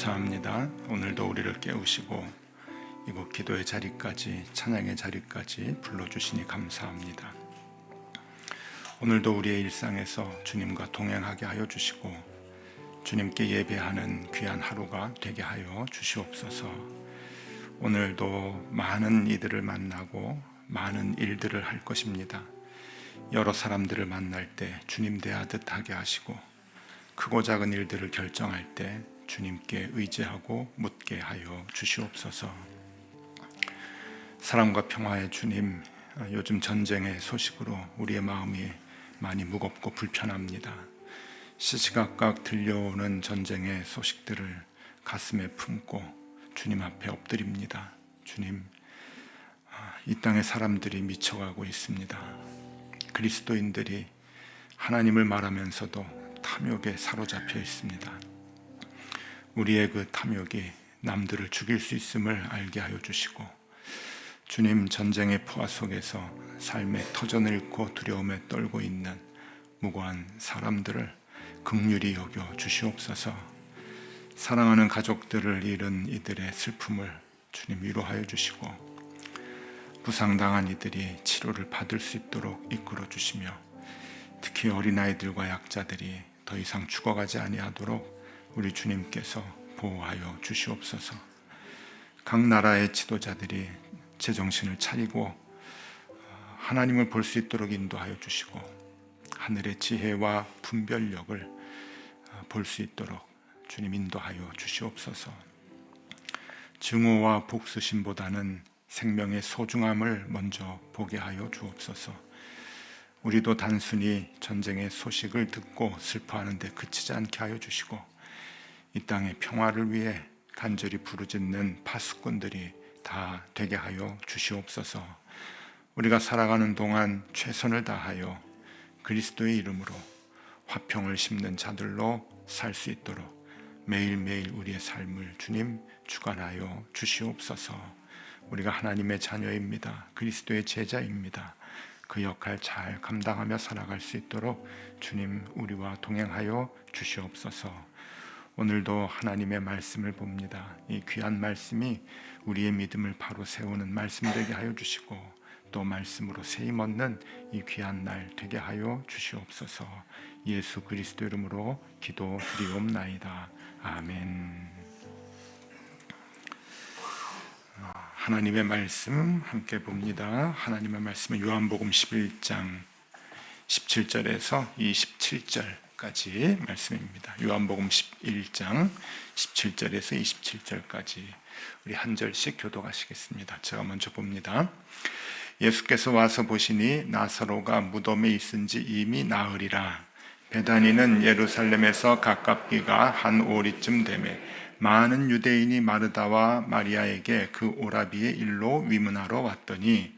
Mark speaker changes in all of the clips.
Speaker 1: 감사합니다. 오늘도 우리를 깨우시고 이곳 기도의 자리까지, 찬양의 자리까지 불러주시니 감사합니다. 오늘도 우리의 일상에서 주님과 동행하게 하여 주시고 주님께 예배하는 귀한 하루가 되게 하여 주시옵소서. 오늘도 많은 이들을 만나고 많은 일들을 할 것입니다. 여러 사람들을 만날 때 주님 대하듯 하게 하시고 크고 작은 일들을 결정할 때 주님께 의지하고 묻게 하여 주시옵소서. 사랑과 평화의 주님, 요즘 전쟁의 소식으로 우리의 마음이 많이 무겁고 불편합니다. 시시각각 들려오는 전쟁의 소식들을 가슴에 품고 주님 앞에 엎드립니다. 주님, 이 땅의 사람들이 미쳐가고 있습니다. 그리스도인들이 하나님을 말하면서도 탐욕에 사로잡혀 있습니다. 우리의 그 탐욕이 남들을 죽일 수 있음을 알게 하여 주시고 주님, 전쟁의 포화 속에서 삶의 터전을 잃고 두려움에 떨고 있는 무고한 사람들을 긍휼히 여겨 주시옵소서. 사랑하는 가족들을 잃은 이들의 슬픔을 주님 위로하여 주시고 부상당한 이들이 치료를 받을 수 있도록 이끌어 주시며 특히 어린아이들과 약자들이 더 이상 죽어가지 아니하도록 우리 주님께서 보호하여 주시옵소서. 각 나라의 지도자들이 제정신을 차리고 하나님을 볼 수 있도록 인도하여 주시고 하늘의 지혜와 분별력을 볼 수 있도록 주님 인도하여 주시옵소서. 증오와 복수심보다는 생명의 소중함을 먼저 보게 하여 주옵소서. 우리도 단순히 전쟁의 소식을 듣고 슬퍼하는 데 그치지 않게 하여 주시고 이 땅의 평화를 위해 간절히 부르짖는 파수꾼들이 다 되게 하여 주시옵소서. 우리가 살아가는 동안 최선을 다하여 그리스도의 이름으로 화평을 심는 자들로 살 수 있도록 매일매일 우리의 삶을 주님 주관하여 주시옵소서. 우리가 하나님의 자녀입니다. 그리스도의 제자입니다. 그 역할 잘 감당하며 살아갈 수 있도록 주님 우리와 동행하여 주시옵소서. 오늘도 하나님의 말씀을 봅니다. 이 귀한 말씀이 우리의 믿음을 바로 세우는 말씀 되게 하여 주시고 또 말씀으로 세임 얻는 이 귀한 날 되게 하여 주시옵소서. 예수 그리스도 이름으로 기도드리옵나이다. 아멘. 하나님의 말씀 함께 봅니다. 하나님의 말씀은 요한복음 11장 17절에서 27절까지 말씀입니다. 요한복음 11장 17절에서 27절까지 우리 한 절씩 교독하시겠습니다. 제가 먼저 봅니다. 예수께서 와서 보시니 나사로가 무덤에 있은지 이미 나으리라. 베다니는 예루살렘에서 가깝기가 한 오리쯤 되매 많은 유대인이 마르다와 마리아에게 그 오라비의 일로 위문하러 왔더니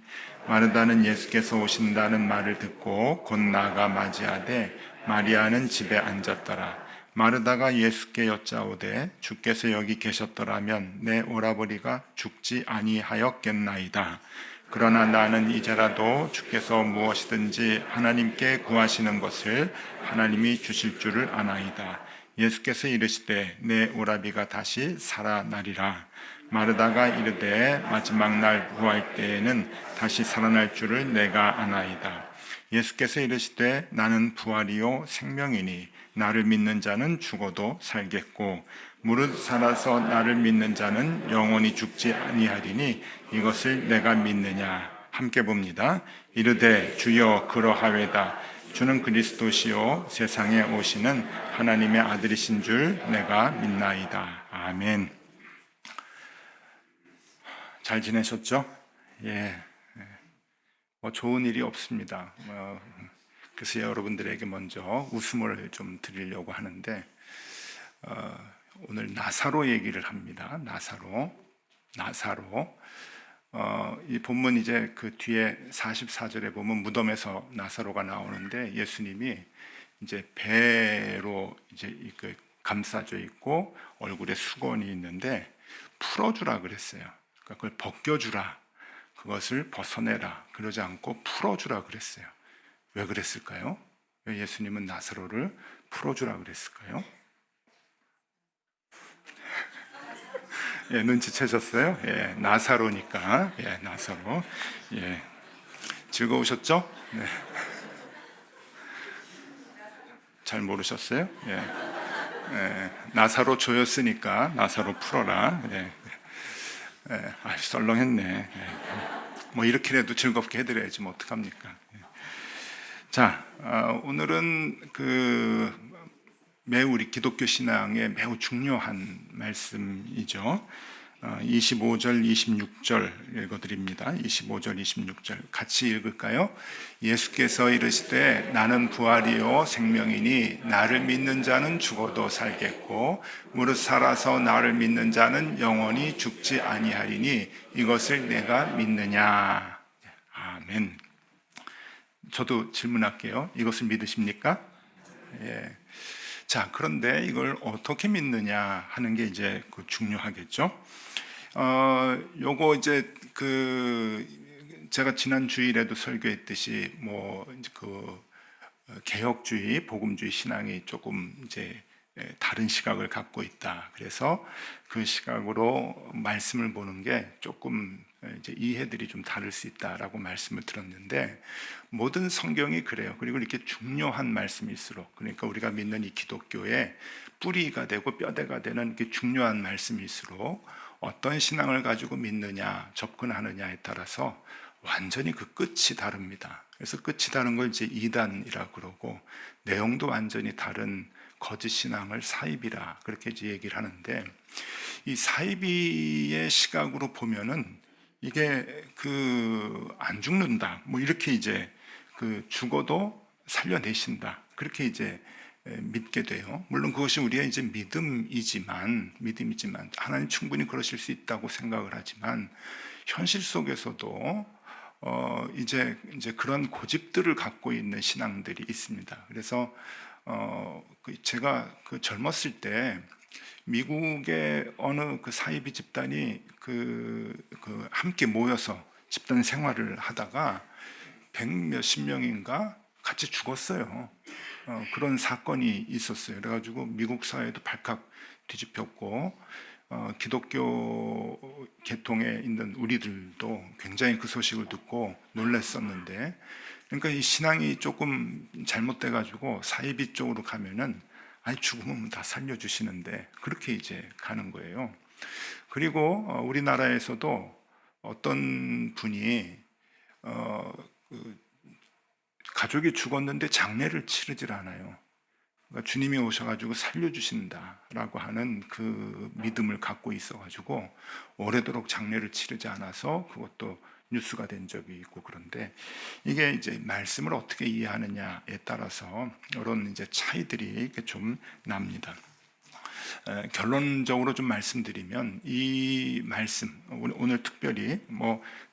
Speaker 1: 마르다는 예수께서 오신다는 말을 듣고 곧 나가 맞이하되 마리아는 집에 앉았더라. 마르다가 예수께 여짜오되 주께서 여기 계셨더라면 내 오라버니가 죽지 아니하였겠나이다. 그러나 나는 이제라도 주께서 무엇이든지 하나님께 구하시는 것을 하나님이 주실 줄을 아나이다. 예수께서 이르시되 내 오라비가 다시 살아나리라. 마르다가 이르되 마지막 날 구할 때에는 다시 살아날 줄을 내가 아나이다. 예수께서 이르시되 나는 부활이요 생명이니 나를 믿는 자는 죽어도 살겠고 무릇 살아서 나를 믿는 자는 영원히 죽지 아니하리니 이것을 내가 믿느냐. 함께 봅니다. 이르되 주여 그러하외다. 주는 그리스도시요 세상에 오시는 하나님의 아들이신 줄 내가 믿나이다. 아멘. 잘 지내셨죠? 예. 좋은 일이 없습니다. 그래서 여러분들에게 먼저 웃음을 좀 드리려고 하는데 오늘 나사로 얘기를 합니다. 나사로. 이 본문 이제 그 뒤에 44절에 보면 무덤에서 나사로가 나오는데 예수님이 이제 배로 이제 감싸져 있고 얼굴에 수건이 있는데 풀어주라 그랬어요. 그러니까 그걸 벗겨주라. 그것을 벗어내라. 그러지 않고 풀어주라 그랬어요. 왜 그랬을까요? 왜 예수님은 나사로를 풀어주라 그랬을까요? 예, 눈치채셨어요? 예, 나사로니까. 예, 나사로. 예, 즐거우셨죠? 네, 잘 모르셨어요? 예, 예, 나사로 조였으니까 나사로 풀어라. 예, 예, 아, 썰렁했네. 예, 뭐 이렇게라도 즐겁게 해드려야지 뭐 어떡합니까? 예. 자, 오늘은 매우 우리 기독교 신앙에 매우 중요한 말씀이죠. 25절, 26절 읽어드립니다. 25절, 26절 같이 읽을까요? 예수께서 이르시되 나는 부활이요 생명이니 나를 믿는 자는 죽어도 살겠고 무릇 살아서 나를 믿는 자는 영원히 죽지 아니하리니 이것을 내가 믿느냐. 아멘. 저도 질문할게요. 이것을 믿으십니까? 예. 자, 그런데 이걸 어떻게 믿느냐 하는 게 이제 중요하겠죠. 요거 이제 제가 지난 주일에도 설교했듯이 개혁주의, 복음주의 신앙이 조금 이제 다른 시각을 갖고 있다. 그래서 그 시각으로 말씀을 보는 게 조금 이제 이해들이 좀 다를 수 있다라고 말씀을 들었는데 모든 성경이 그래요. 그리고 이렇게 중요한 말씀일수록 그러니까 우리가 믿는 이 기독교의 뿌리가 되고 뼈대가 되는 이렇게 중요한 말씀일수록 어떤 신앙을 가지고 믿느냐, 접근하느냐에 따라서 완전히 그 끝이 다릅니다. 그래서 끝이 다른 걸 이제 이단이라고 그러고 내용도 완전히 다른 거짓 신앙을 사이비라 그렇게 이제 얘기를 하는데 이 사이비의 시각으로 보면은 이게 안 죽는다 뭐 이렇게 이제 죽어도 살려내신다 그렇게 이제 믿게 돼요. 물론 그것이 우리의 이제 믿음이지만 하나님 충분히 그러실 수 있다고 생각을 하지만 현실 속에서도 이제 그런 고집들을 갖고 있는 신앙들이 있습니다. 그래서 제가 젊었을 때 미국의 어느 사이비 집단이 함께 모여서 집단 생활을 하다가 백 몇십 명인가 같이 죽었어요. 그런 사건이 있었어요. 그래가지고 미국 사회도 발칵 뒤집혔고 기독교 계통에 있는 우리들도 굉장히 그 소식을 듣고 놀랐었는데 그러니까 이 신앙이 조금 잘못돼 가지고 사이비 쪽으로 가면은 아니 죽으면 다 살려주시는데 그렇게 이제 가는 거예요. 그리고 우리나라에서도 어떤 분이 가족이 죽었는데 장례를 치르질 않아요. 그러니까 주님이 오셔가지고 살려주신다라고 하는 그 믿음을 갖고 있어가지고 오래도록 장례를 치르지 않아서 그것도 뉴스가 된 적이 있고 그런데 이게 이제 말씀을 어떻게 이해하느냐에 따라서 이런 이제 차이들이 이렇게 좀 납니다. 결론적으로 좀 말씀드리면 이 말씀 오늘 특별히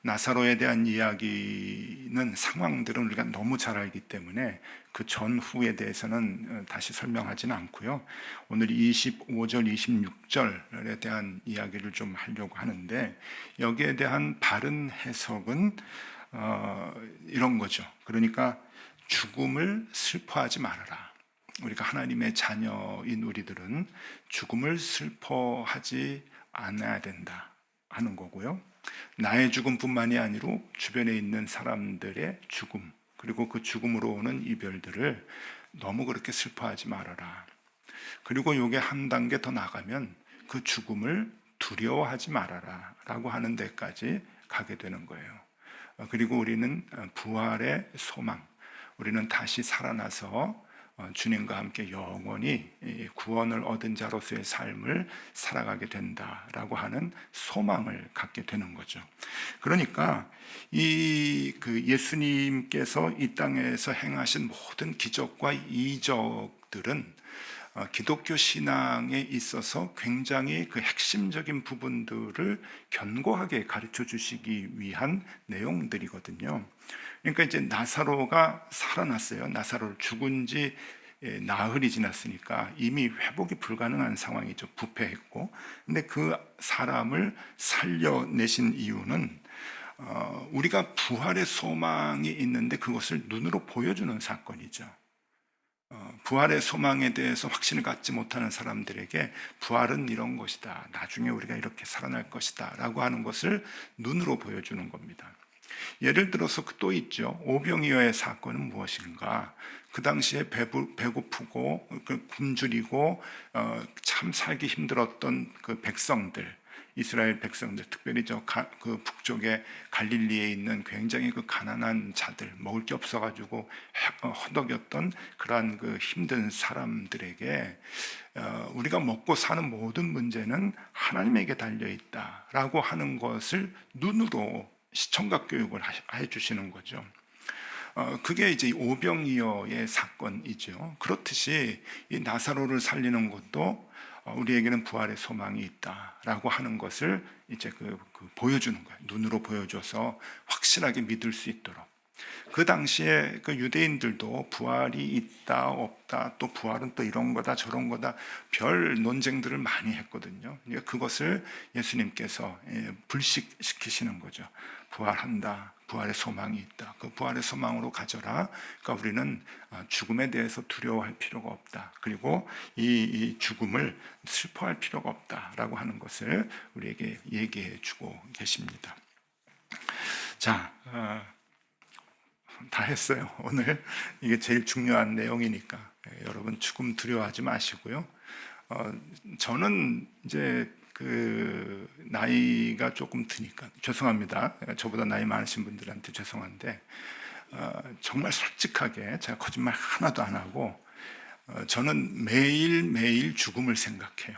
Speaker 1: 나사로에 대한 이야기는 상황들은 우리가 너무 잘 알기 때문에 그 전후에 대해서는 다시 설명하지는 않고요. 오늘 25절, 26절에 대한 이야기를 좀 하려고 하는데 여기에 대한 바른 해석은 이런 거죠. 그러니까 죽음을 슬퍼하지 말아라. 우리가 하나님의 자녀인 우리들은 죽음을 슬퍼하지 않아야 된다 하는 거고요. 나의 죽음뿐만이 아니라 주변에 있는 사람들의 죽음 그리고 그 죽음으로 오는 이별들을 너무 그렇게 슬퍼하지 말아라. 그리고 이게 한 단계 더 나가면 그 죽음을 두려워하지 말아라 라고 하는 데까지 가게 되는 거예요. 그리고 우리는 부활의 소망, 우리는 다시 살아나서 주님과 함께 영원히 구원을 얻은 자로서의 삶을 살아가게 된다라고 하는 소망을 갖게 되는 거죠. 그러니까 예수님께서 이 땅에서 행하신 모든 기적과 이적들은 기독교 신앙에 있어서 굉장히 그 핵심적인 부분들을 견고하게 가르쳐 주시기 위한 내용들이거든요. 그러니까 이제 나사로가 살아났어요. 나사로를 죽은 지 나흘이 지났으니까 이미 회복이 불가능한 상황이죠. 부패했고. 근데 그 사람을 살려내신 이유는 우리가 부활의 소망이 있는데 그것을 눈으로 보여주는 사건이죠. 부활의 소망에 대해서 확신을 갖지 못하는 사람들에게 부활은 이런 것이다, 나중에 우리가 이렇게 살아날 것이다 라고 하는 것을 눈으로 보여주는 겁니다. 예를 들어서 또 있죠. 오병이어의 사건은 무엇인가? 그 당시에 배고프고 굶주리고 참 살기 힘들었던 그 백성들, 이스라엘 백성들, 특별히 그 북쪽에 갈릴리에 있는 굉장히 그 가난한 자들, 먹을 게 없어가지고 허덕였던 그러한 그 힘든 사람들에게 우리가 먹고 사는 모든 문제는 하나님에게 달려 있다라고 하는 것을 눈으로 시청각 교육을 해주시는 거죠. 그게 이제 오병이어의 사건이죠. 그렇듯이 이 나사로를 살리는 것도 우리에게는 부활의 소망이 있다라고 하는 것을 이제 보여주는 거예요. 눈으로 보여줘서 확실하게 믿을 수 있도록. 그 당시에 그 유대인들도 부활이 있다 없다, 또 부활은 또 이런 거다 저런 거다, 별 논쟁들을 많이 했거든요. 그러니까 그것을 예수님께서 불식시키시는 거죠. 부활한다, 부활의 소망이 있다, 그 부활의 소망으로 가져라. 그러니까 우리는 죽음에 대해서 두려워할 필요가 없다, 그리고 이 죽음을 슬퍼할 필요가 없다라고 하는 것을 우리에게 얘기해 주고 계십니다. 자, 다 했어요. 오늘 이게 제일 중요한 내용이니까 여러분 죽음 두려워하지 마시고요. 저는 이제 그 나이가 조금 드니까 죄송합니다. 저보다 나이 많으신 분들한테 죄송한데 정말 솔직하게 제가 거짓말 하나도 안 하고 저는 매일 죽음을 생각해요.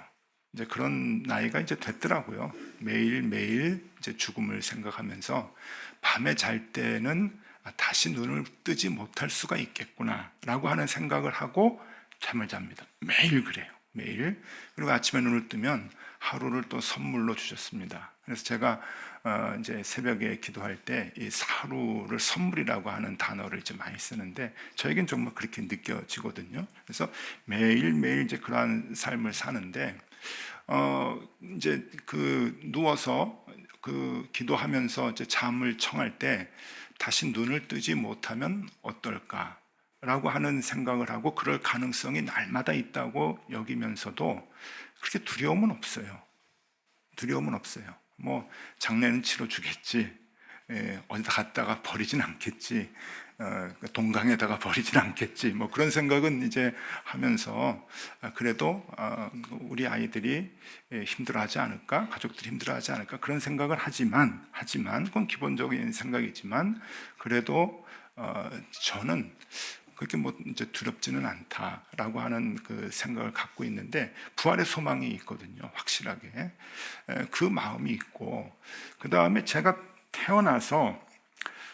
Speaker 1: 이제 그런 나이가 이제 됐더라고요. 매일 이제 죽음을 생각하면서 밤에 잘 때는 다시 눈을 뜨지 못할 수가 있겠구나라고 하는 생각을 하고 잠을 잡니다. 매일 그래요. 매일. 그리고 아침에 눈을 뜨면 하루를 또 선물로 주셨습니다. 그래서 제가 이제 새벽에 기도할 때 이 하루를 선물이라고 하는 단어를 이제 많이 쓰는데 저에겐 정말 그렇게 느껴지거든요. 그래서 매일 이제 그러한 삶을 사는데 이제 누워서 기도하면서 이제 잠을 청할 때 다시 눈을 뜨지 못하면 어떨까라고 하는 생각을 하고 그럴 가능성이 날마다 있다고 여기면서도 그렇게 두려움은 없어요. 두려움은 없어요. 뭐 장례는 치러주겠지, 어디다 갖다가 버리진 않겠지, 동강에다가 버리진 않겠지, 뭐 그런 생각은 이제 하면서 그래도 우리 아이들이 힘들어하지 않을까, 가족들이 힘들어하지 않을까 그런 생각을 하지만 그건 기본적인 생각이지만 그래도 저는 그렇게 뭐 이제 두렵지는 않다라고 하는 그 생각을 갖고 있는데 부활의 소망이 있거든요. 확실하게 그 마음이 있고, 그 다음에 제가 태어나서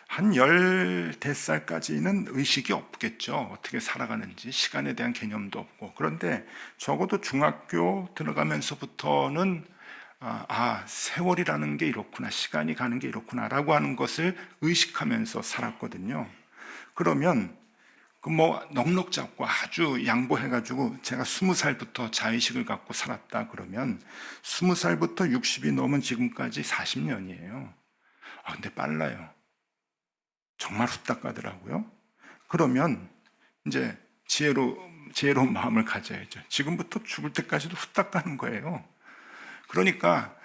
Speaker 1: 한 15살까지는 의식이 없겠죠. 어떻게 살아가는지 시간에 대한 개념도 없고. 그런데 적어도 중학교 들어가면서부터는 세월이라는 게 이렇구나, 시간이 가는 게 이렇구나 라고 하는 것을 의식하면서 살았거든요. 그러면 뭐 넉넉 잡고 아주 양보해가지고 제가 20살부터 자의식을 갖고 살았다 그러면 20살부터 60이 넘은 지금까지 40년이에요. 근데 빨라요. 정말 후딱 가더라고요. 그러면 이제 지혜로운 마음을 가져야죠. 지금부터 죽을 때까지도 후딱 가는 거예요. 그러니까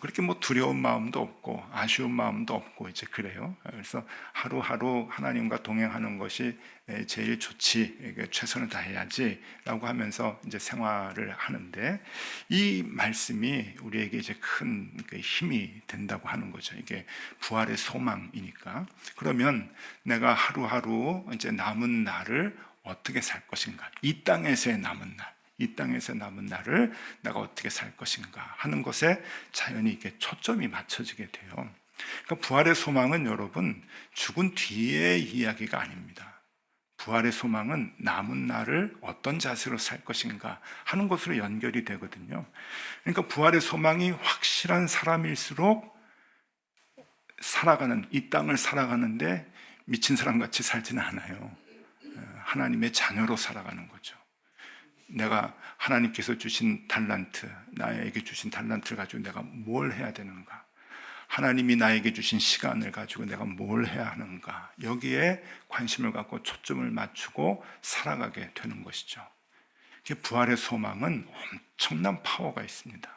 Speaker 1: 그렇게 뭐 두려운 마음도 없고 아쉬운 마음도 없고 이제 그래요. 그래서 하루하루 하나님과 동행하는 것이 제일 좋지, 최선을 다해야지라고 하면서 이제 생활을 하는데 이 말씀이 우리에게 이제 큰 힘이 된다고 하는 거죠. 이게 부활의 소망이니까. 그러면 내가 하루하루 이제 남은 날을 어떻게 살 것인가? 이 땅에서의 남은 날. 이 땅에서 남은 날을 내가 어떻게 살 것인가 하는 것에 자연히 이게 초점이 맞춰지게 돼요. 그러니까 부활의 소망은 여러분 죽은 뒤의 이야기가 아닙니다. 부활의 소망은 남은 날을 어떤 자세로 살 것인가 하는 것으로 연결이 되거든요. 그러니까 부활의 소망이 확실한 사람일수록 이 땅을 살아가는데 미친 사람같이 살지는 않아요. 하나님의 자녀로 살아가는 거죠. 내가 하나님께서 주신 달란트, 나에게 주신 달란트를 가지고 내가 뭘 해야 되는가? 하나님이 나에게 주신 시간을 가지고 내가 뭘 해야 하는가, 여기에 관심을 갖고 초점을 맞추고 살아가게 되는 것이죠. 부활의 소망은 엄청난 파워가 있습니다.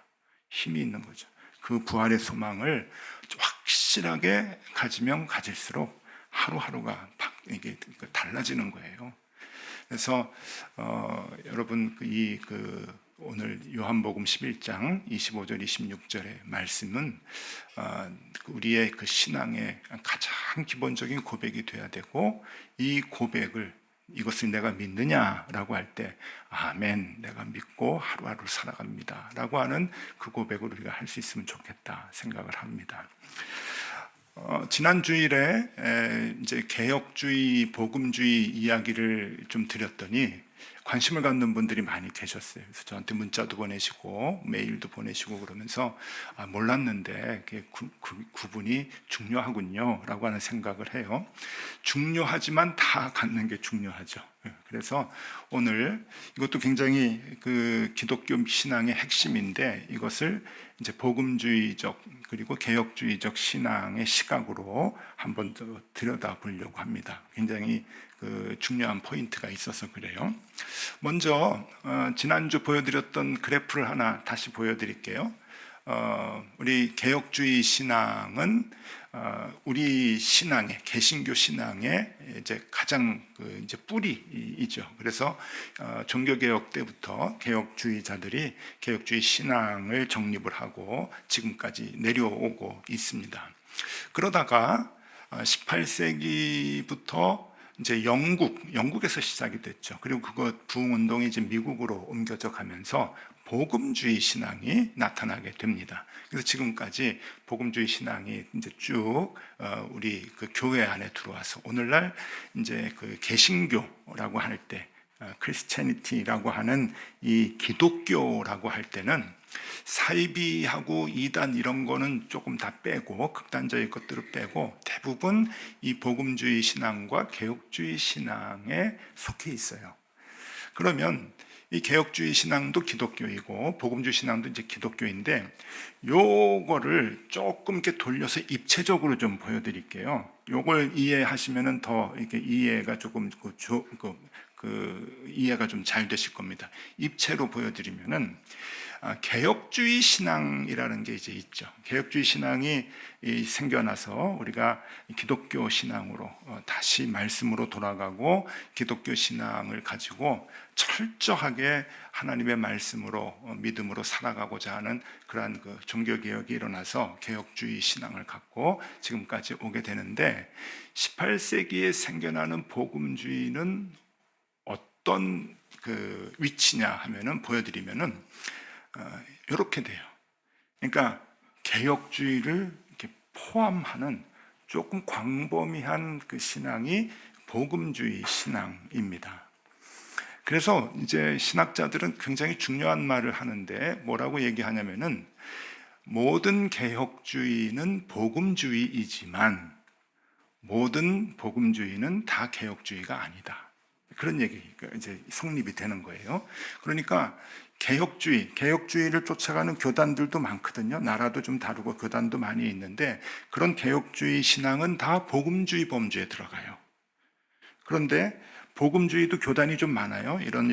Speaker 1: 힘이 있는 거죠. 그 부활의 소망을 확실하게 가지면 가질수록 하루하루가 이게 달라지는 거예요. 그래서 여러분 오늘 요한복음 11장 25절 26절의 말씀은 우리의 그 신앙의 가장 기본적인 고백이 돼야 되고, 이 고백을, 이것을 내가 믿느냐라고 할 때 아멘, 내가 믿고 하루하루 살아갑니다 라고 하는 그 고백을 우리가 할 수 있으면 좋겠다 생각을 합니다. 지난 주일에 이제 개혁주의, 복음주의 이야기를 좀 드렸더니 관심을 갖는 분들이 많이 계셨어요. 그래서 저한테 문자도 보내시고 메일도 보내시고 그러면서 몰랐는데 구분이 중요하군요 라고 하는 생각을 해요. 중요하지만 다 갖는 게 중요하죠. 그래서 오늘 이것도 굉장히 그 기독교 신앙의 핵심인데, 이것을 이제 복음주의적 그리고 개혁주의적 신앙의 시각으로 한번 더 들여다보려고 합니다. 굉장히 그 중요한 포인트가 있어서 그래요. 먼저 지난주 보여드렸던 그래프를 하나 다시 보여드릴게요. 우리 개혁주의 신앙은 우리 신앙의, 개신교 신앙의 이제 가장 이제 뿌리이죠. 그래서 종교개혁 때부터 개혁주의자들이 개혁주의 신앙을 정립을 하고 지금까지 내려오고 있습니다. 그러다가 18세기부터 이제 영국에서 시작이 됐죠. 그리고 그거 부흥운동이 이제 미국으로 옮겨져 가면서 복음주의 신앙이 나타나게 됩니다. 그래서 지금까지 복음주의 신앙이 이제 쭉 우리 그 교회 안에 들어와서 오늘날 이제 그 개신교라고 할 때, 크리스티애니티라고 하는 이 기독교라고 할 때는 사이비하고 이단 이런 거는 조금 다 빼고, 극단적인 것들을 빼고 대부분 이 복음주의 신앙과 개혁주의 신앙에 속해 있어요. 그러면 이 개혁주의 신앙도 기독교이고 복음주의 신앙도 이제 기독교인데, 요거를 조금 이렇게 돌려서 입체적으로 좀 보여드릴게요. 요걸 이해하시면은 더 이렇게 이해가 조금 이해가 좀 잘 되실 겁니다. 입체로 보여드리면은 개혁주의 신앙이라는 게 이제 있죠. 개혁주의 신앙이 생겨나서 우리가 기독교 신앙으로 다시 말씀으로 돌아가고 기독교 신앙을 가지고 철저하게 하나님의 말씀으로 믿음으로 살아가고자 하는 그러한 그 종교개혁이 일어나서 개혁주의 신앙을 갖고 지금까지 오게 되는데, 18세기에 생겨나는 복음주의는 어떤 그 위치냐 하면은, 보여드리면은 이렇게 돼요. 그러니까 개혁주의를 이렇게 포함하는 조금 광범위한 그 신앙이 복음주의 신앙입니다. 그래서 이제 신학자들은 굉장히 중요한 말을 하는데, 뭐라고 얘기하냐면은 모든 개혁주의는 복음주의이지만 모든 복음주의는 다 개혁주의가 아니다. 그런 얘기가 이제 성립이 되는 거예요. 그러니까 개혁주의를 쫓아가는 교단들도 많거든요. 나라도 좀 다르고 교단도 많이 있는데, 그런 개혁주의 신앙은 다 복음주의 범주에 들어가요. 그런데 복음주의도 교단이 좀 많아요. 이런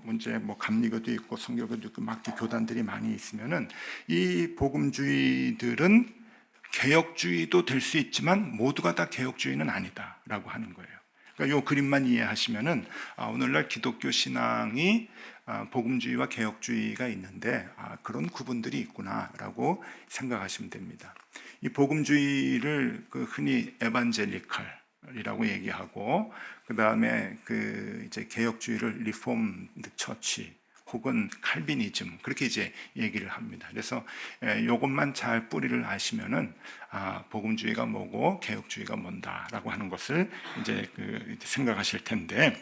Speaker 1: 문제, 감리교도 있고 성교교도 있고 막 교단들이 많이 있으면은, 이 복음주의들은 개혁주의도 될 수 있지만 모두가 다 개혁주의는 아니다라고 하는 거예요. 그러니까 이 그림만 이해하시면은 오늘날 기독교 신앙이 복음주의와 개혁주의가 있는데 그런 구분들이 있구나라고 생각하시면 됩니다. 이 복음주의를 흔히 에반젤리칼이라고 얘기하고, 그 다음에 이제 개혁주의를 리폼드 처치 혹은 칼비니즘, 그렇게 이제 얘기를 합니다. 그래서 이것만 잘 뿌리를 아시면은 복음주의가 뭐고 개혁주의가 뭔다라고 하는 것을 이제 생각하실 텐데,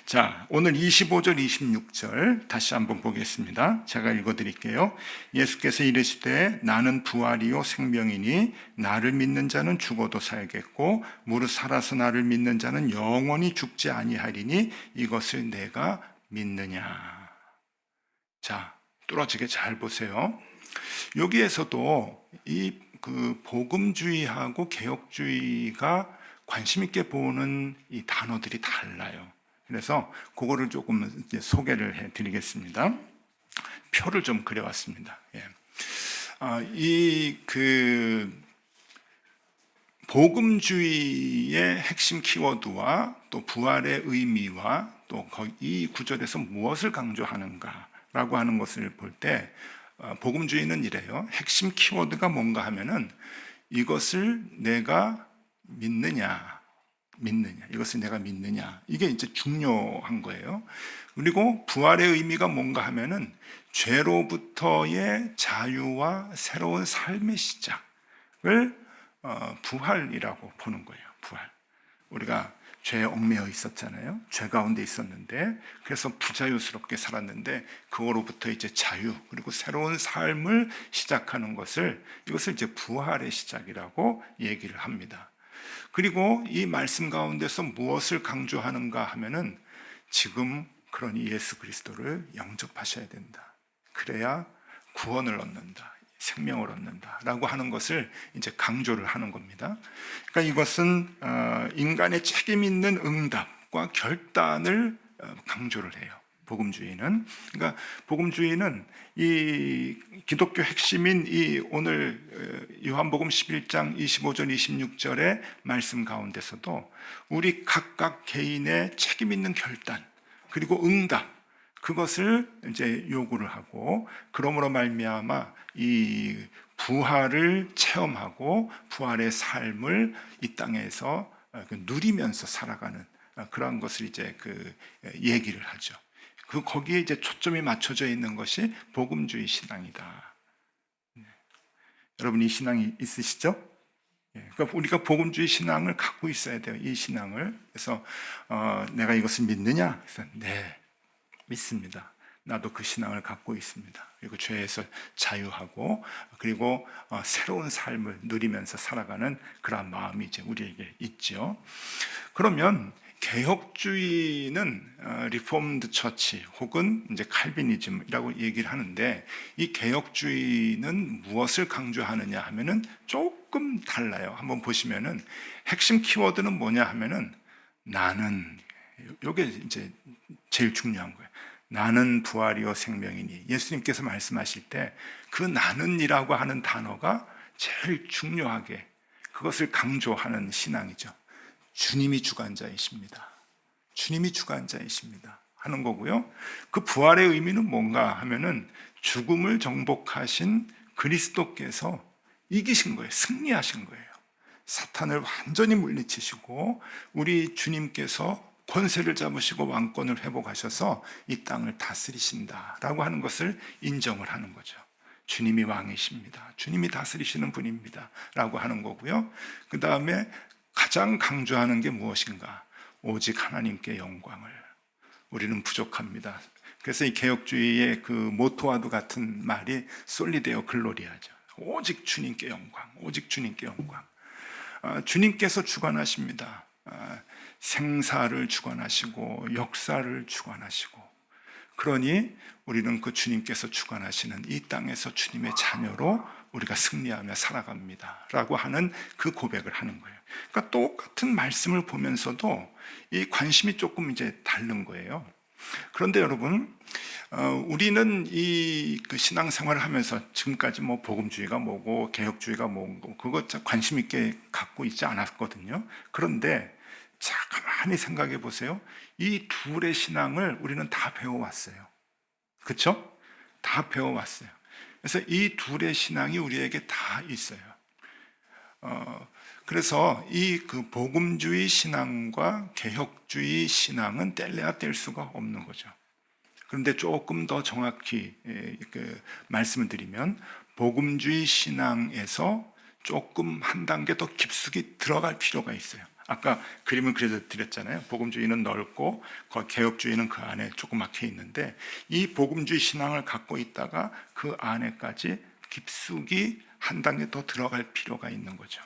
Speaker 1: 자, 오늘 25절 26절 다시 한번 보겠습니다. 제가 읽어드릴게요. 예수께서 이르시되 나는 부활이요 생명이니 나를 믿는 자는 죽어도 살겠고 무릇 살아서 나를 믿는 자는 영원히 죽지 아니하리니 이것을 내가 믿느냐. 자, 뚫어지게 잘 보세요. 여기에서도 이 그 복음주의하고 개혁주의가 관심 있게 보는 이 단어들이 달라요. 그래서 그거를 조금 이제 소개를 해드리겠습니다. 표를 좀 그려왔습니다. 예. 이 복음주의의 핵심 키워드와 또 부활의 의미와 또 이 구절에서 무엇을 강조하는가라고 하는 것을 볼 때 복음주의는 이래요. 핵심 키워드가 뭔가 하면은 이것을 내가 믿느냐, 이것을 내가 믿느냐, 이게 이제 중요한 거예요. 그리고 부활의 의미가 뭔가 하면은 죄로부터의 자유와 새로운 삶의 시작을 부활이라고 보는 거예요. 부활. 우리가 죄에 얽매여 있었잖아요. 죄 가운데 있었는데, 그래서 부자유스럽게 살았는데 그거로부터 이제 자유 그리고 새로운 삶을 시작하는 이것을 이제 부활의 시작이라고 얘기를 합니다. 그리고 이 말씀 가운데서 무엇을 강조하는가 하면은 지금 그러니 예수 그리스도를 영접하셔야 된다. 그래야 구원을 얻는다. 생명을 얻는다라고 하는 것을 이제 강조를 하는 겁니다. 그러니까 이것은 인간의 책임 있는 응답과 결단을 강조를 해요. 복음주의는. 그러니까 복음주의는 이 기독교 핵심인 이 오늘 요한복음 11장 25절 26절의 말씀 가운데서도 우리 각각 개인의 책임 있는 결단 그리고 응답, 그것을 이제 요구를 하고, 그러므로 말미암아 이 부활을 체험하고 부활의 삶을 이 땅에서 누리면서 살아가는 그런 것을 이제 얘기를 하죠. 거기에 이제 초점이 맞춰져 있는 것이 복음주의 신앙이다. 여러분 이 신앙이 있으시죠? 그러니까 우리가 복음주의 신앙을 갖고 있어야 돼요. 이 신앙을. 그래서 내가 이것을 믿느냐? 그래서 네. 믿습니다. 나도 그 신앙을 갖고 있습니다. 그리고 죄에서 자유하고 그리고 새로운 삶을 누리면서 살아가는 그런 마음이 이제 우리에게 있죠. 그러면 개혁주의는 리폼드 처치 혹은 이제 칼비니즘이라고 얘기를 하는데, 이 개혁주의는 무엇을 강조하느냐 하면은 조금 달라요. 한번 보시면은 핵심 키워드는 뭐냐 하면은 나는, 이게 이제 제일 중요한 거예요. 나는 부활이요 생명이니. 예수님께서 말씀하실 때 그 나는이라고 하는 단어가 제일 중요하게 그것을 강조하는 신앙이죠. 주님이 주관자이십니다. 주님이 주관자이십니다 하는 거고요. 그 부활의 의미는 뭔가 하면은 죽음을 정복하신 그리스도께서 이기신 거예요. 승리하신 거예요. 사탄을 완전히 물리치시고 우리 주님께서 권세를 잡으시고 왕권을 회복하셔서 이 땅을 다스리신다라고 하는 것을 인정을 하는 거죠. 주님이 왕이십니다. 주님이 다스리시는 분입니다. 라고 하는 거고요. 그 다음에 가장 강조하는 게 무엇인가? 오직 하나님께 영광을. 우리는 부족합니다. 그래서 이 개혁주의의 그 모토와도 같은 말이 솔리데오 글로리아죠. 오직 주님께 영광, 오직 주님께 영광. 주님께서 주관하십니다. 생사를 주관하시고 역사를 주관하시고, 그러니 우리는 그 주님께서 주관하시는 이 땅에서 주님의 자녀로 우리가 승리하며 살아갑니다 라고 하는 그 고백을 하는 거예요. 그러니까 똑같은 말씀을 보면서도 이 관심이 조금 이제 다른 거예요. 그런데 여러분, 우리는 그 신앙생활을 하면서 지금까지 뭐 복음주의가 뭐고 개혁주의가 뭐고 그것 관심 있게 갖고 있지 않았거든요. 그런데 자, 가만히 생각해 보세요. 이 둘의 신앙을 우리는 다 배워왔어요. 그렇죠? 다 배워왔어요. 그래서 이 둘의 신앙이 우리에게 다 있어요. 그래서 이 복음주의 신앙과 개혁주의 신앙은 뗄래야 뗄 수가 없는 거죠. 그런데 조금 더 정확히 말씀을 드리면 복음주의 신앙에서 조금 한 단계 더 깊숙이 들어갈 필요가 있어요. 아까 그림을 그려드렸잖아요. 복음주의는 넓고 개혁주의는 그 안에 조그맣게 있는데, 이 복음주의 신앙을 갖고 있다가 그 안에까지 깊숙이 한 단계 더 들어갈 필요가 있는 거죠.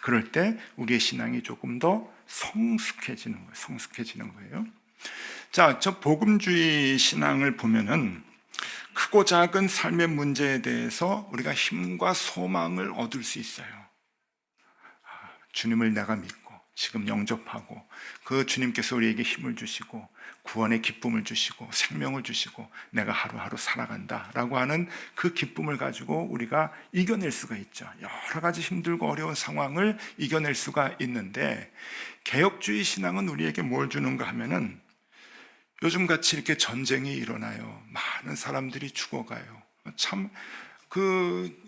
Speaker 1: 그럴 때 우리의 신앙이 조금 더 성숙해지는 거예요. 자, 저 복음주의 신앙을 보면은 크고 작은 삶의 문제에 대해서 우리가 힘과 소망을 얻을 수 있어요. 주님을 내가 믿고 지금 영접하고 그 주님께서 우리에게 힘을 주시고 구원의 기쁨을 주시고 생명을 주시고 내가 하루하루 살아간다 라고 하는 그 기쁨을 가지고 우리가 이겨낼 수가 있죠. 여러 가지 힘들고 어려운 상황을 이겨낼 수가 있는데, 개혁주의 신앙은 우리에게 뭘 주는가 하면은 요즘같이 이렇게 전쟁이 일어나요. 많은 사람들이 죽어가요. 참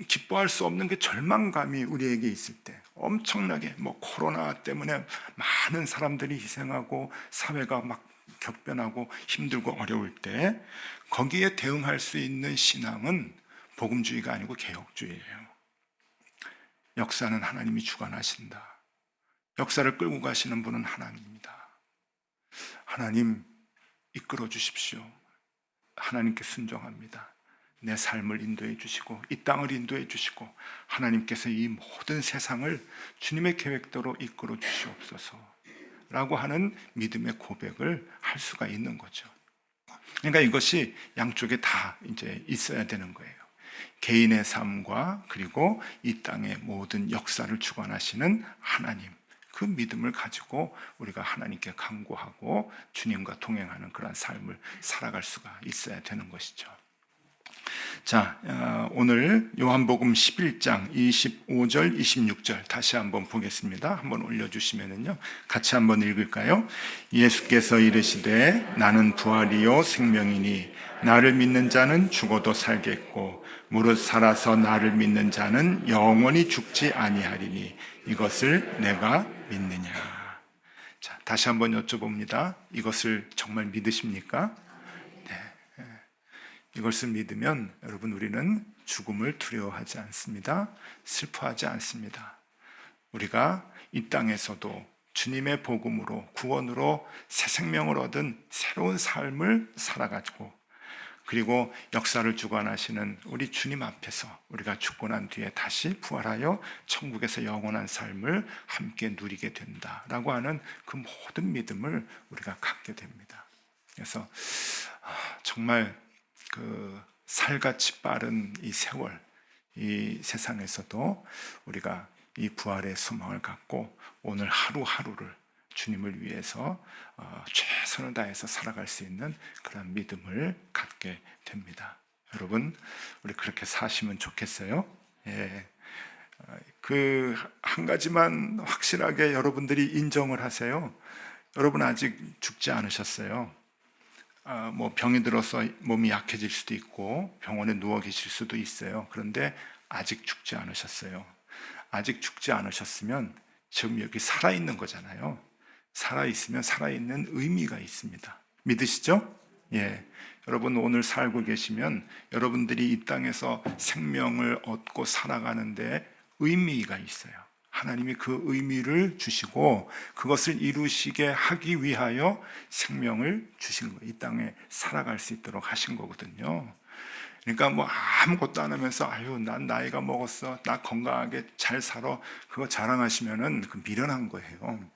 Speaker 1: 기뻐할 수 없는 그 절망감이 우리에게 있을 때, 엄청나게 코로나 때문에 많은 사람들이 희생하고 사회가 막 격변하고 힘들고 어려울 때 거기에 대응할 수 있는 신앙은 복음주의가 아니고 개혁주의예요. 역사는 하나님이 주관하신다. 역사를 끌고 가시는 분은 하나님입니다. 하나님 이끌어 주십시오. 하나님께 순종합니다. 내 삶을 인도해 주시고 이 땅을 인도해 주시고 하나님께서 이 모든 세상을 주님의 계획대로 이끌어 주시옵소서 라고 하는 믿음의 고백을 할 수가 있는 거죠. 그러니까 이것이 양쪽에 다 이제 있어야 되는 거예요. 개인의 삶과 그리고 이 땅의 모든 역사를 주관하시는 하나님, 그 믿음을 가지고 우리가 하나님께 간구하고 주님과 동행하는 그런 삶을 살아갈 수가 있어야 되는 것이죠. 자, 오늘 요한복음 11장 25절 26절 다시 한번 보겠습니다. 한번 올려주시면은요, 같이 한번 읽을까요? 예수께서 이르시되 나는 부활이요 생명이니 나를 믿는 자는 죽어도 살겠고 무릇 살아서 나를 믿는 자는 영원히 죽지 아니하리니 이것을 내가 믿느냐. 자, 다시 한번 여쭤봅니다. 이것을 정말 믿으십니까? 이것을 믿으면 여러분, 우리는 죽음을 두려워하지 않습니다. 슬퍼하지 않습니다. 우리가 이 땅에서도 주님의 복음으로 구원으로 새 생명을 얻은 새로운 삶을 살아가지고, 그리고 역사를 주관하시는 우리 주님 앞에서 우리가 죽고 난 뒤에 다시 부활하여 천국에서 영원한 삶을 함께 누리게 된다라고 하는 그 모든 믿음을 우리가 갖게 됩니다. 그래서 정말 그 살같이 빠른 이 세월, 이 세상에서도 우리가 이 부활의 소망을 갖고 오늘 하루하루를 주님을 위해서 최선을 다해서 살아갈 수 있는 그런 믿음을 갖게 됩니다. 여러분, 우리 그렇게 사시면 좋겠어요. 예. 그 한 가지만 확실하게 여러분들이 인정을 하세요. 여러분 아직 죽지 않으셨어요. 병이 들어서 몸이 약해질 수도 있고 병원에 누워 계실 수도 있어요. 그런데 아직 죽지 않으셨어요. 아직 죽지 않으셨으면 지금 여기 살아있는 거잖아요. 살아있으면 살아있는 의미가 있습니다. 믿으시죠? 예. 여러분, 오늘 살고 계시면 여러분들이 이 땅에서 생명을 얻고 살아가는데 의미가 있어요. 하나님이 그 의미를 주시고 그것을 이루시게 하기 위하여 생명을 주신 거예요. 이 땅에 살아갈 수 있도록 하신 거거든요. 그러니까 아무것도 안 하면서 난 나이가 먹었어, 나 건강하게 잘 살아, 그거 자랑하시면은 그 미련한 거예요.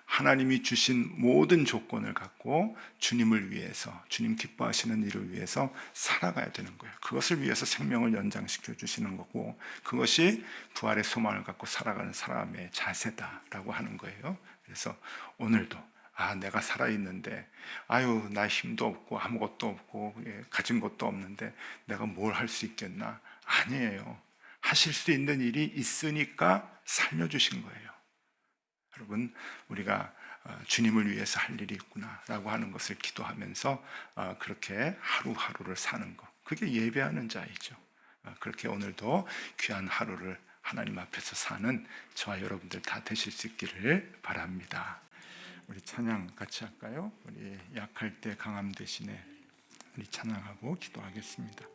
Speaker 1: 하나님이 주신 모든 조건을 갖고 주님을 위해서, 주님 기뻐하시는 일을 위해서 살아가야 되는 거예요. 그것을 위해서 생명을 연장시켜 주시는 거고, 그것이 부활의 소망을 갖고 살아가는 사람의 자세다라고 하는 거예요. 그래서 오늘도 내가 살아있는데 나 힘도 없고 아무것도 없고 가진 것도 없는데 내가 뭘 할 수 있겠나? 아니에요. 하실 수 있는 일이 있으니까 살려주신 거예요. 여러분, 우리가 주님을 위해서 할 일이 있구나 라고 하는 것을 기도하면서 그렇게 하루하루를 사는 것, 그게 예배하는 자이죠. 그렇게 오늘도 귀한 하루를 하나님 앞에서 사는 저와 여러분들 다 되실 수 있기를 바랍니다. 우리 찬양 같이 할까요? 우리 약할 때 강함 대신에 우리 찬양하고 기도하겠습니다.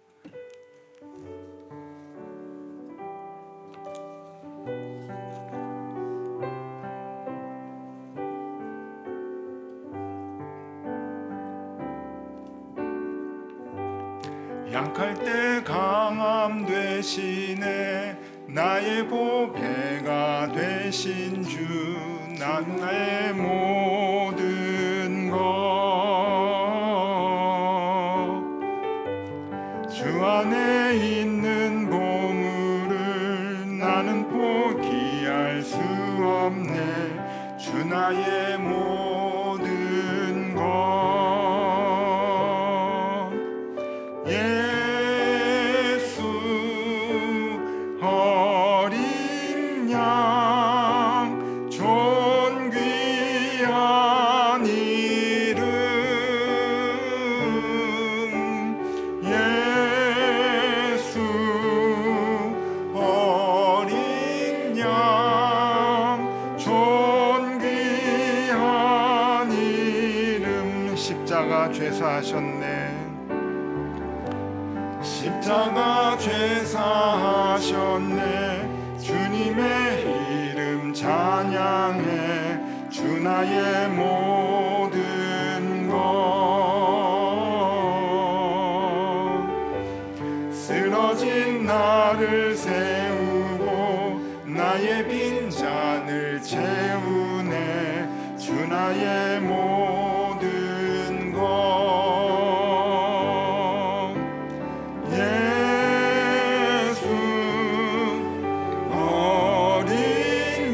Speaker 1: 약할 때 강함 대신에 나의 보배가 되신 주, 난 나의 모든 것 없네. 주 나의 모든 것. 예수 어린 양 존귀한 이름. 예수 어린 양 존귀한 이름. 십자가 죄사하셨네. 십자가 죄사하셨네. 주님의 이름 찬양해. 주 나의 모든 것. 쓰러진 나를 세우고 나의 빈잔을 채우네. 주 나의 모든 것. 예수 어린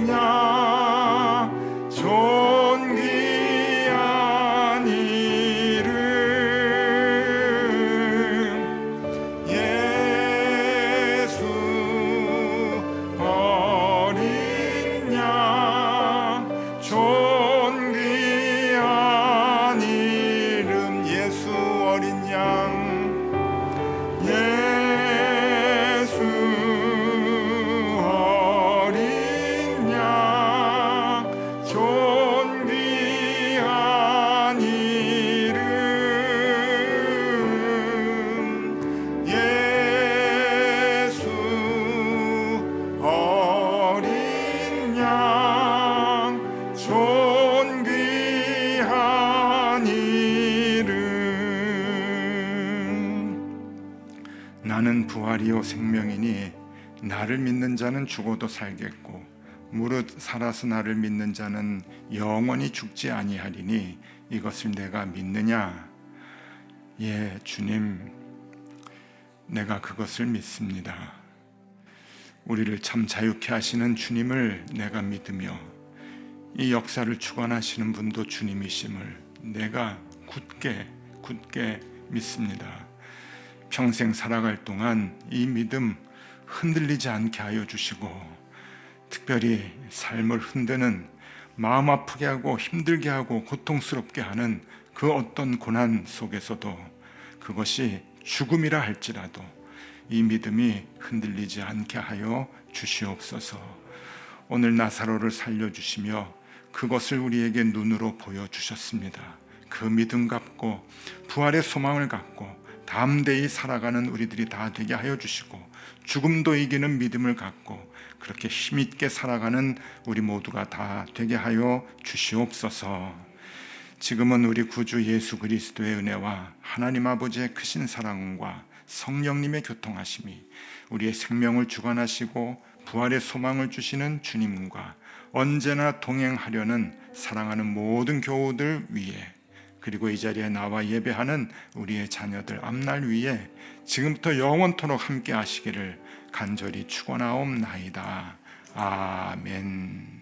Speaker 1: 양 존귀한 이름. 예수 어린 양 존귀한 이름. 예수 어린 양. 예수 어린 양 존귀한 이름. 예수 어린 양 존귀한 이름. 나는 부활이요 생명이니 나를 믿는 자는 죽어도 살겠고 무릇 살아서 나를 믿는 자는 영원히 죽지 아니하리니 이것을 내가 믿느냐? 예, 주님, 내가 그것을 믿습니다. 우리를 참 자유케 하시는 주님을 내가 믿으며 이 역사를 주관하시는 분도 주님이심을 내가 굳게 믿습니다. 평생 살아갈 동안 이 믿음 흔들리지 않게 하여 주시고, 특별히 삶을 흔드는, 마음 아프게 하고 힘들게 하고 고통스럽게 하는 그 어떤 고난 속에서도 그것이 죽음이라 할지라도 이 믿음이 흔들리지 않게 하여 주시옵소서. 오늘 나사로를 살려주시며 그것을 우리에게 눈으로 보여주셨습니다. 그 믿음 갖고 부활의 소망을 갖고 담대히 살아가는 우리들이 다 되게 하여 주시고, 죽음도 이기는 믿음을 갖고 그렇게 힘있게 살아가는 우리 모두가 다 되게 하여 주시옵소서. 지금은 우리 구주 예수 그리스도의 은혜와 하나님 아버지의 크신 사랑과 성령님의 교통하심이 우리의 생명을 주관하시고 부활의 소망을 주시는 주님과 언제나 동행하려는 사랑하는 모든 교우들 위에, 그리고 이 자리에 나와 예배하는 우리의 자녀들 앞날 위에 지금부터 영원토록 함께 하시기를 간절히 축원하옵나이다. 아멘.